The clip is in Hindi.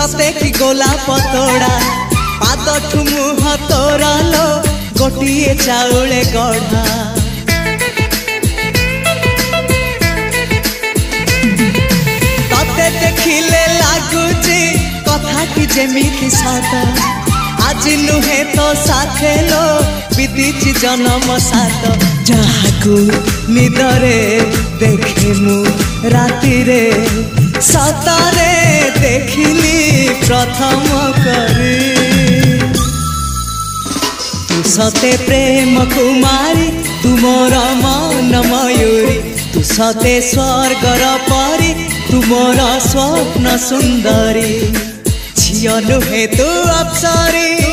सते कि गोलाप तोड़ा पाद ठुमुह तोरा लो गोटिए चाउले गढ़ा तते देखिले लागुची कथाटी जेमिति सत आज नुहे तो साथे लो बीतीची जन्म सात जहाकू निदरे देखे मु राति रे सतारे देखिली प्रथम करी तू सते प्रेम कुमारी तू मोर मन मयूरी तू सते स्वर्गर परी तू मोर स्वप्न सुंदरी झियो नुहे तू अप्सरी।